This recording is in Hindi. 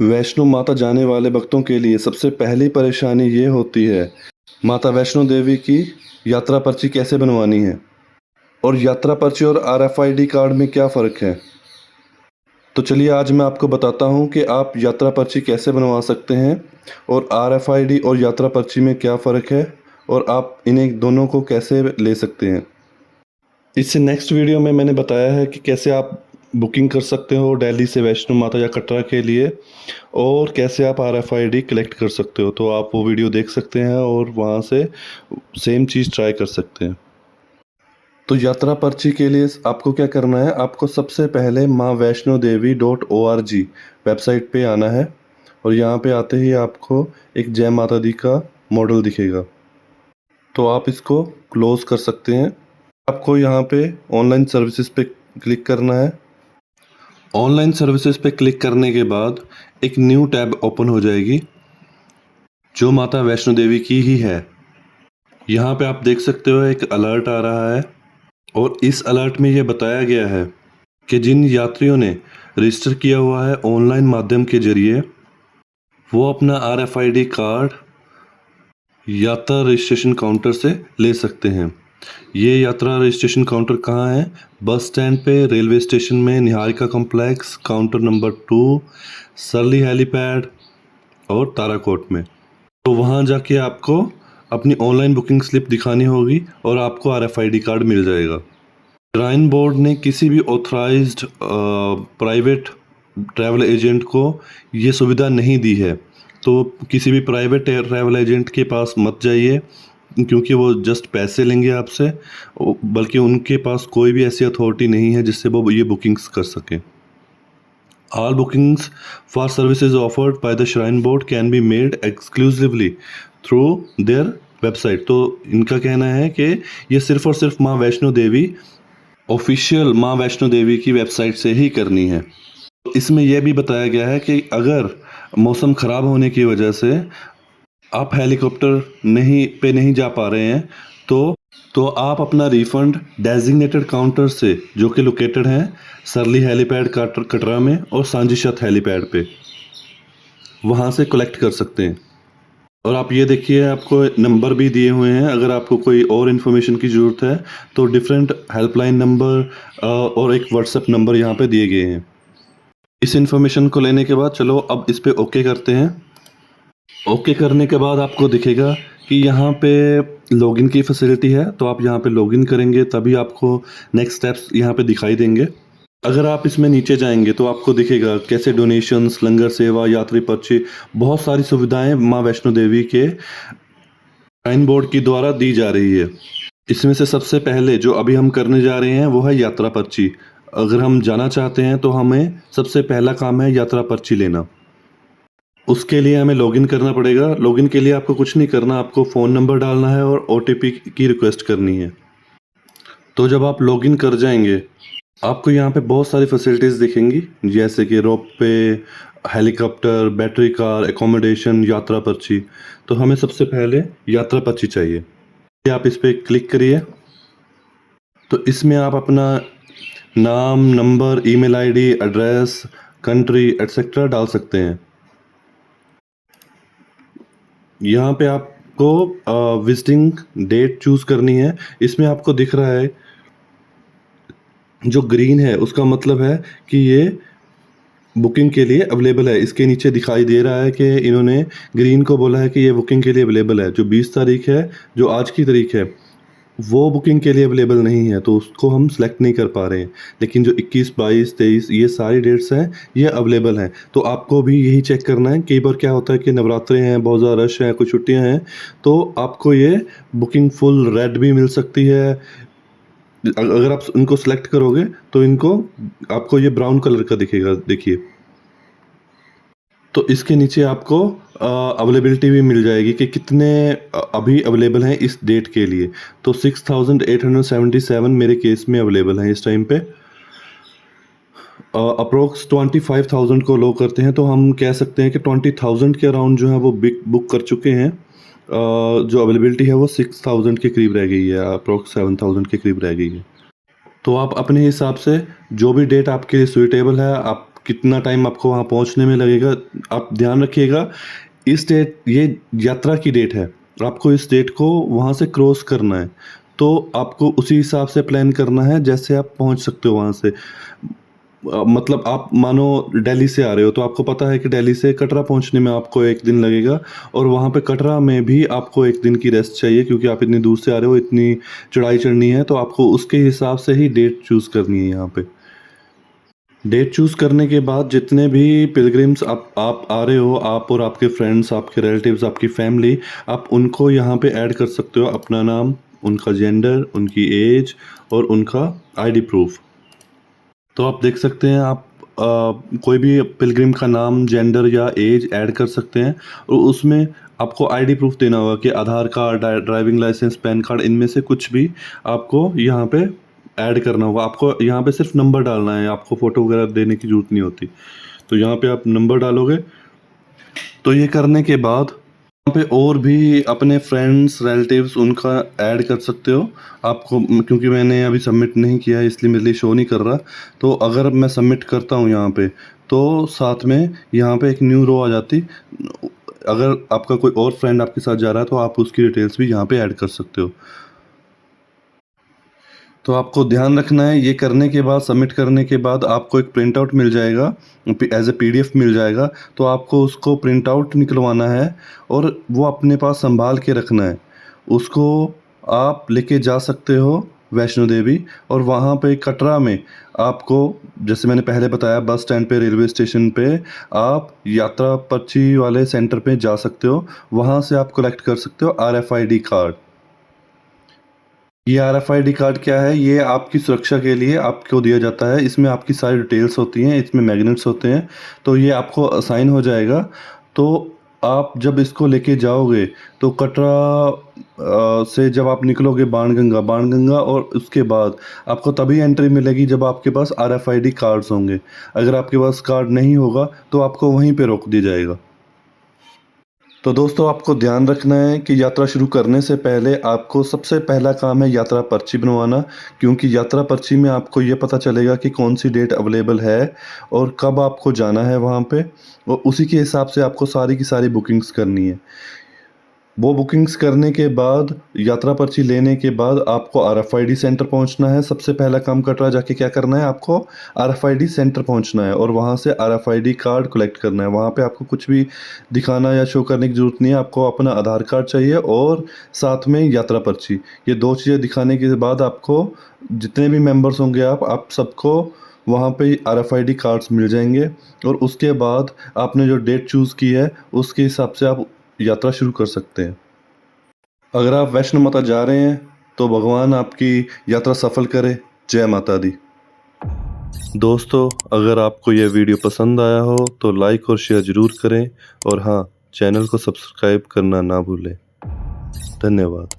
वैष्णो माता जाने वाले भक्तों के लिए सबसे पहली परेशानी ये होती है, माता वैष्णो देवी की यात्रा पर्ची कैसे बनवानी है और यात्रा पर्ची और आरएफआईडी कार्ड में क्या फ़र्क है। तो चलिए आज मैं आपको बताता हूँ कि आप यात्रा पर्ची कैसे बनवा सकते हैं और आरएफआईडी और यात्रा पर्ची में क्या फ़र्क है और आप इन्हें दोनों को कैसे ले सकते हैं। इससे नेक्स्ट वीडियो में मैंने बताया है कि कैसे आप बुकिंग कर सकते हो दिल्ली से वैष्णो माता या कटरा के लिए और कैसे आप आरएफआईडी कलेक्ट कर सकते हो। तो आप वो वीडियो देख सकते हैं और वहाँ से सेम चीज़ ट्राई कर सकते हैं। तो यात्रा पर्ची के लिए आपको क्या करना है, आपको सबसे पहले माँ वैष्णो देवी .org वेबसाइट पे आना है और यहाँ पे आते ही आपको एक जय माता दी का मॉडल दिखेगा, तो आप इसको क्लोज़ कर सकते हैं। आपको यहाँ पे ऑनलाइन सर्विसेज पे क्लिक करना है। ऑनलाइन सर्विसेज पे क्लिक करने के बाद एक न्यू टैब ओपन हो जाएगी जो माता वैष्णो देवी की ही है। यहाँ पे आप देख सकते हो एक अलर्ट आ रहा है और इस अलर्ट में ये बताया गया है कि जिन यात्रियों ने रजिस्टर किया हुआ है ऑनलाइन माध्यम के जरिए वो अपना आरएफआईडी कार्ड यात्रा रजिस्ट्रेशन काउंटर से ले सकते हैं। ये यात्रा रजिस्ट्रेशन काउंटर कहाँ है? बस स्टैंड पे, रेलवे स्टेशन में, निहारिका कॉम्प्लेक्स, काउंटर नंबर 2, सरली हेलीपैड और ताराकोट में। तो वहाँ जाके आपको अपनी ऑनलाइन बुकिंग स्लिप दिखानी होगी और आपको आरएफआईडी कार्ड मिल जाएगा। श्राइन बोर्ड ने किसी भी ऑथराइज्ड प्राइवेट ट्रैवल एजेंट को ये सुविधा नहीं दी है, तो किसी भी प्राइवेट ट्रैवल एजेंट के पास मत जाइए क्योंकि वो जस्ट पैसे लेंगे आपसे, बल्कि उनके पास कोई भी ऐसी अथॉरिटी नहीं है जिससे वो ये बुकिंग्स कर सकें। All bookings for services offered by the Shrine Board can be made exclusively through their website। तो इनका कहना है कि ये सिर्फ और सिर्फ माँ वैष्णो देवी ऑफिशियल माँ वैष्णो देवी की वेबसाइट से ही करनी है। इसमें यह भी बताया गया है कि अगर मौसम ख़राब होने की वजह से आप हेलीकॉप्टर नहीं जा पा रहे हैं तो आप अपना रिफ़ंड डेजिग्नेटेड काउंटर से जो कि लोकेटेड हैं सरली हेलीपैड कटरा में और सांजीछत हेलीपैड पे, वहाँ से कलेक्ट कर सकते हैं। और आप ये देखिए आपको नंबर भी दिए हुए हैं, अगर आपको कोई और इन्फॉर्मेशन की ज़रूरत है तो डिफरेंट हेल्पलाइन नंबर और एक व्हाट्सएप नंबर यहाँ पे दिए गए हैं। इस इन्फॉर्मेशन को लेने के बाद चलो अब इस पे ओके करते हैं। ओके करने के बाद आपको दिखेगा कि यहाँ पे लॉगिन की फैसिलिटी है, तो आप यहाँ पे लॉगिन करेंगे तभी आपको नेक्स्ट स्टेप्स यहाँ पे दिखाई देंगे। अगर आप इसमें नीचे जाएंगे तो आपको दिखेगा कैसे डोनेशंस, लंगर सेवा, यात्री पर्ची, बहुत सारी सुविधाएं माँ वैष्णो देवी के श्राइन बोर्ड की द्वारा दी जा रही है। इसमें से सबसे पहले जो अभी हम करने जा रहे हैं वो है यात्रा पर्ची। अगर हम जाना चाहते हैं तो हमें सबसे पहला काम है यात्रा पर्ची लेना। उसके लिए हमें लॉगिन करना पड़ेगा। लॉगिन के लिए आपको कुछ नहीं करना, आपको फ़ोन नंबर डालना है और ओटीपी की रिक्वेस्ट करनी है। तो जब आप लॉगिन कर जाएंगे आपको यहाँ पे बहुत सारी फैसिलिटीज़ दिखेंगी जैसे कि रोप पे, हेलीकॉप्टर, बैटरी कार, एकोमोडेशन, यात्रा पर्ची। तो हमें सबसे पहले यात्रा पर्ची चाहिए। आप इस पर क्लिक करिए तो इसमें आप अपना नाम, number, email ID, address, country etcetera डाल सकते हैं। यहाँ पे आपको विजिटिंग डेट चूज़ करनी है। इसमें आपको दिख रहा है जो ग्रीन है उसका मतलब है कि ये बुकिंग के लिए अवेलेबल है। इसके नीचे दिखाई दे रहा है कि इन्होंने ग्रीन को बोला है कि ये बुकिंग के लिए अवेलेबल है। जो 20 तारीख है, जो आज की तारीख है, वो बुकिंग के लिए अवेलेबल नहीं है, तो उसको हम सेलेक्ट नहीं कर पा रहे हैं। लेकिन जो 21, 22, 23 ये सारी डेट्स हैं ये अवेलेबल हैं। तो आपको भी यही चेक करना है। कई बार क्या होता है कि नवरात्रे हैं, बहुत ज़्यादा रश है, कुछ छुट्टियां हैं, तो आपको ये बुकिंग फुल रेड भी मिल सकती है। अगर आप इनको सेलेक्ट करोगे तो आपको ये ब्राउन कलर का दिखेगा, देखिए। तो इसके नीचे आपको अवेलेबिलिटी भी मिल जाएगी कि कितने अभी अवेलेबल हैं इस डेट के लिए। तो 6877 मेरे केस में अवेलेबल हैं इस टाइम पे। अप्रोक्स 25,000 को लो करते हैं तो हम कह सकते हैं कि 20,000 के अराउंड जो है वो बुक कर चुके हैं। जो अवेलेबिलिटी है वो 6,000 के करीब रह गई है, अप्रोक्स 7,000 के करीब रह गई है। तो आप अपने हिसाब से जो भी डेट आपके लिए सूटेबल है आप कितना टाइम आपको वहाँ पहुँचने में लगेगा। आप ध्यान रखिएगा, इस डेट ये यात्रा की डेट है, आपको इस डेट को वहाँ से क्रॉस करना है, तो आपको उसी हिसाब से प्लान करना है जैसे आप पहुँच सकते हो वहाँ से। मतलब आप मानो दिल्ली से आ रहे हो, तो आपको पता है कि दिल्ली से कटरा पहुँचने में आपको 1 दिन लगेगा और वहाँ पे कटरा में भी आपको 1 दिन की रेस्ट चाहिए, क्योंकि आप इतनी दूर से आ रहे हो, इतनी चढ़ाई चढ़नी है, तो आपको उसके हिसाब से ही डेट चूज़ करनी है यहाँ पे। डेट चूज़ करने के बाद जितने भी पिलग्रिम्स आप आ रहे हो, आप और आपके फ्रेंड्स, आपके रिलेटिव्स, आपकी फैमिली, आप उनको यहाँ पे ऐड कर सकते हो, अपना नाम, उनका जेंडर, उनकी एज और उनका आईडी प्रूफ। तो आप देख सकते हैं, आप कोई भी पिलग्रिम का नाम, जेंडर या एज ऐड कर सकते हैं और उसमें आपको आईडी प्रूफ देना होगा कि Aadhaar card, driving licence, PAN card, इनमें से कुछ भी आपको यहाँ पे ऐड करना होगा। आपको यहाँ पे सिर्फ नंबर डालना है, आपको फ़ोटो वगैरह देने की ज़रूरत नहीं होती। तो यहाँ पे आप नंबर डालोगे, तो ये करने के बाद यहाँ पे और भी अपने फ्रेंड्स, रिलेटिव्स उनका ऐड कर सकते हो। आपको क्योंकि मैंने अभी सबमिट नहीं किया है इसलिए मेरे लिए शो नहीं कर रहा। तो अगर मैं सबमिट करता हूँ यहाँ पे, तो साथ में यहाँ पे एक न्यू रो आ जाती। अगर आपका कोई और फ्रेंड आपके साथ जा रहा है तो आप उसकी डिटेल्स भी यहाँ पे ऐड कर सकते हो। तो आपको ध्यान रखना है, ये करने के बाद, सबमिट करने के बाद आपको एक प्रिंट आउट मिल जाएगा, एज ए पीडीएफ मिल जाएगा। तो आपको उसको प्रिंट आउट निकलवाना है और वो अपने पास संभाल के रखना है। उसको आप लेके जा सकते हो वैष्णो देवी, और वहाँ पे कटरा में आपको, जैसे मैंने पहले बताया, बस स्टैंड पे, रेलवे स्टेशन पे आप यात्रा पर्ची वाले सेंटर पे जा सकते हो। वहाँ से आप कलेक्ट कर सकते हो आरएफआईडी कार्ड। ये आरएफआईडी कार्ड क्या है? ये आपकी सुरक्षा के लिए आपको दिया जाता है। इसमें आपकी सारी डिटेल्स होती हैं, इसमें मैग्नेट्स होते हैं, तो ये आपको असाइन हो जाएगा। तो आप जब इसको लेके जाओगे तो कटरा से जब आप निकलोगे बाणगंगा, और उसके बाद आपको तभी एंट्री मिलेगी जब आपके पास आरएफआईडी कार्ड्स होंगे। अगर आपके पास कार्ड नहीं होगा तो आपको वहीं पे रोक दिया जाएगा। तो दोस्तों, आपको ध्यान रखना है कि यात्रा शुरू करने से पहले आपको सबसे पहला काम है यात्रा पर्ची बनवाना, क्योंकि यात्रा पर्ची में आपको ये पता चलेगा कि कौन सी डेट अवेलेबल है और कब आपको जाना है वहाँ पे, और उसी के हिसाब से आपको सारी की सारी बुकिंग्स करनी है। वो बुकिंग्स करने के बाद, यात्रा पर्ची लेने के बाद आपको आरएफआईडी सेंटर पहुंचना है। सबसे पहला काम कटरा जाके क्या करना है, आपको आरएफआईडी सेंटर पहुंचना है और वहां से आरएफआईडी कार्ड कलेक्ट करना है। वहां पे आपको कुछ भी दिखाना या शो करने की ज़रूरत नहीं है। आपको अपना आधार कार्ड चाहिए और साथ में यात्रा पर्ची। ये 2 चीज़ें दिखाने के बाद आपको, जितने भी मेम्बर्स होंगे आप सबको वहाँ पे आरएफआईडी कार्ड्स मिल जाएंगे, और उसके बाद आपने जो डेट चूज़ की है उसके हिसाब से आप यात्रा शुरू कर सकते हैं। अगर आप वैष्णो माता जा रहे हैं तो भगवान आपकी यात्रा सफल करे। जय माता दी। दोस्तों, अगर आपको यह वीडियो पसंद आया हो तो लाइक और शेयर ज़रूर करें, और हाँ, चैनल को सब्सक्राइब करना ना भूलें। धन्यवाद।